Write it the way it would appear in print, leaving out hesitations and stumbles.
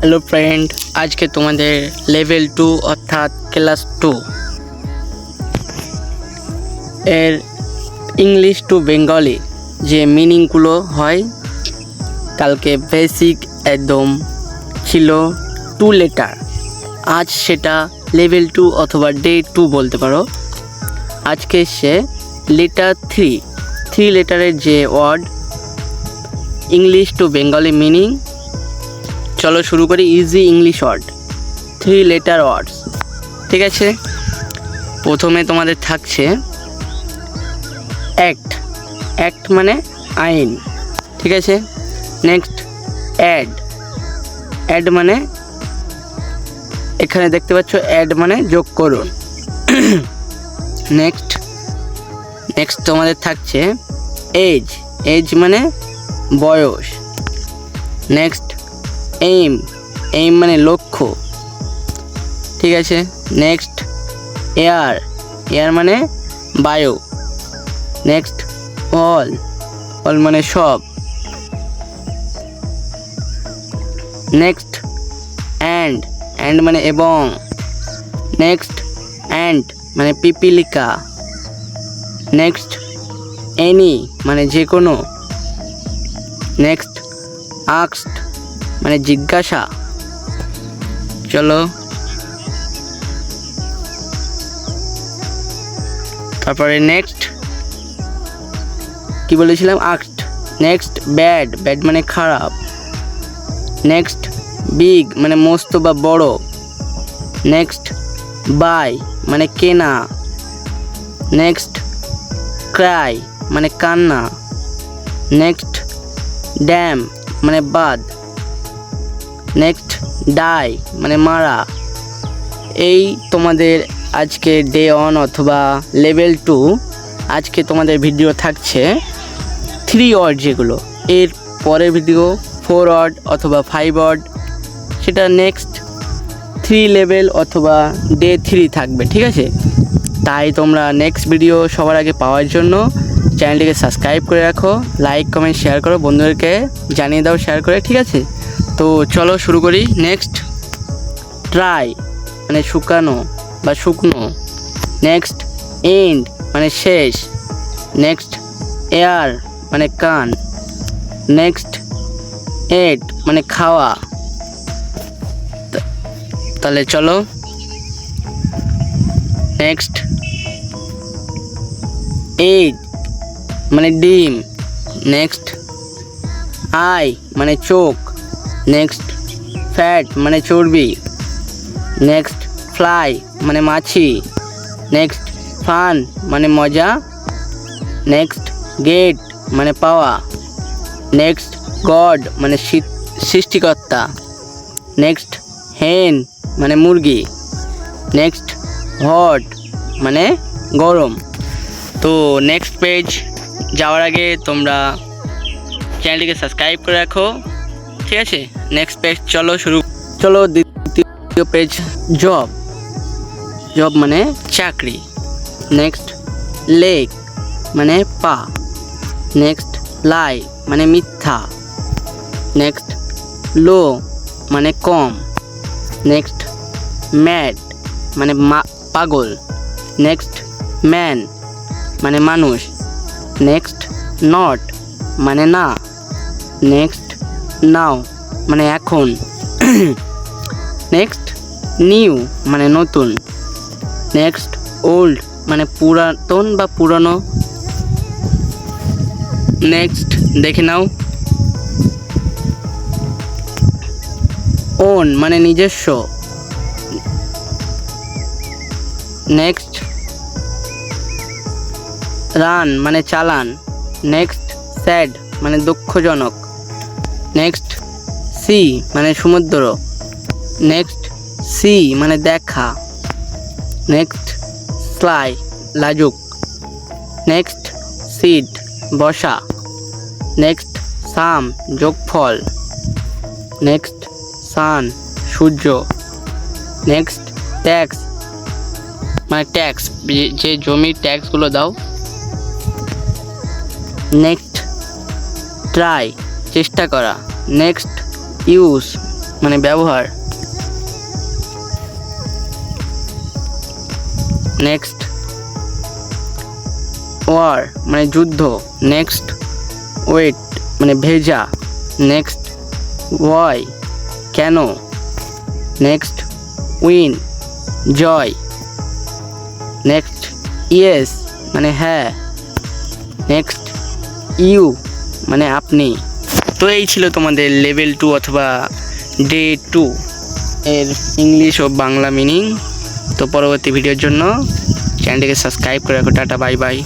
Hello friend, আজকে তোমাদের level 2 অর্থাৎ ক্লাস 2 এর ইংলিশ টু বেঙ্গলি যে মিনিংগুলো হয়, কালকে বেসিক একদম ছিল 2 লেটার। আজ সেটা লেভেল 2 অথবা ডে 2 বলতে পারো। আজকে সে লেটার 3 লেটারের যে word English to Bengali meaning. চলো শুরু করি। Easy English word, 3 letter words. ঠিক আছে, প্রথমে তোমাদের থাকছে অ্যাক্ট মানে আইন। ঠিক আছে, নেক্সট অ্যাড মানে এখানে দেখতে পাচ্ছ অ্যাড মানে যোগ করুন। নেক্সট তোমাদের থাকছে এজ মানে বয়স। নেক্সট এইম মানে লক্ষ্য। ঠিক আছে, নেক্সট এয়ার মানে বায়ু। নেক্সট অল মানে সব। নেক্সট অ্যান্ড মানে এবং। নেক্সট অ্যান্ট মানে পিপিলিকা। নেক্সট এনি মানে যে কোনো। নেক্সট আস্কড মানে জিজ্ঞাসা। চলো তারপরে নেক্সট কি বলেছিলাম, আস্কড। নেক্সট ব্যাড মানে খারাপ। নেক্সট বিগ মানে মস্ত বা বড়। নেক্সট বাই মানে কেনা। নেক্সট ক্রাই মানে কান্না। নেক্সট ড্যাম মানে বাঁধ। নেক্সট ডাই মানে মারা। এই তোমাদের আজকে ডে 1 অথবা লেভেল 2 আজকে তোমাদের ভিডিও থাকছে 3 ওয়ার্ড, যেগুলো এর পরের ভিডিও 4 ওয়ার্ড অথবা 5 ওয়ার্ড, সেটা নেক্সট 3 লেভেল অথবা ডে 3 থাকবে। ঠিক আছে, তাই তোমরা নেক্সট ভিডিও সবার আগে পাওয়ার জন্য চ্যানেলটিকে সাবস্ক্রাইব করে রাখো, লাইক কমেন্ট শেয়ার করো, বন্ধুদেরকে জানিয়ে দাও শেয়ার করে। ঠিক আছে, তো চলো শুরু করি। নেক্সট ড্রাই মানে শুকানো বা শুকনো। নেক্সট এন্ড মানে শেষ। নেক্সট এয়ার মানে কান। নেক্সট এট মানে খাওয়া। তাহলে চলো নেক্সট এগ মানে ডিম। নেক্সট আই মানে চোখ। নেক্সট ফ্যাট মানে চর্বি। নেক্সট ফ্লাই মানে মাছি। নেক্সট ফান মানে মজা। নেক্সট গেট মানে পাওয়া। নেক্সট গড মানে সৃষ্টিকর্তা। নেক্সট হেন মানে মুরগি। নেক্সট হট মানে গরম। তো নেক্সট পেজ যাওয়ার আগে তোমরা চ্যানেলটিকে সাবস্ক্রাইব করে রাখো। ঠিক আছে, নেক্সট পেজ চলো দ্বিতীয় পেজ জব মানে চাকরি। নেক্সট লেগ মানে পা। নেক্সট লাই মানে মিথ্যা। নেক্সট লো মানে কম। নেক্সট ম্যাড মানে পাগল। নেক্সট ম্যান মানে মানুষ। নেক্সট নট মানে না। নেক্সট নাও মানে এখন। নেক্সট নিউ মানে নতুন। নেক্সট ওল্ড মানে পুরাতন বা পুরনো। নেক্সট দেখে নাও ওন মানে নিজস্ব। নেক্সট রান মানে চালান। নেক্সট স্যাড মানে দুঃখজনক। নেক্সট সি মানে সমুদ্র। নেক্সট সি মানে দেখা। নেক্সট স্লাই লাজুক। নেক্সট সিড বসা। নেক্সট সাম যোগফল। নেক্সট সান সূর্য। নেক্সট ট্যাক্স মানে ট্যাক্স, যে জমির ট্যাক্সগুলো দাও। নেক্সট ট্রাই চেষ্টা করা। নেক্সট ইউজ মানে ব্যবহার। নেক্সট ওয়ার মানে যুদ্ধ। নেক্সট ওয়েট মানে ভেজা। নেক্সট ওয়াই কেন। নেক্সট উইন জয়। নেক্সট ইয়েস মানে হ্যাঁ। নেক্সট ইউ মানে আপনি। তো এই ছিল তোমাদের লেভেল 2 অথবা ডে 2 এর ইংলিশ ও বাংলা মিনিং। তো পরবর্তী ভিডিওর জন্য চ্যানেলটিকে সাবস্ক্রাইব করে রাখো। Tata bye bye.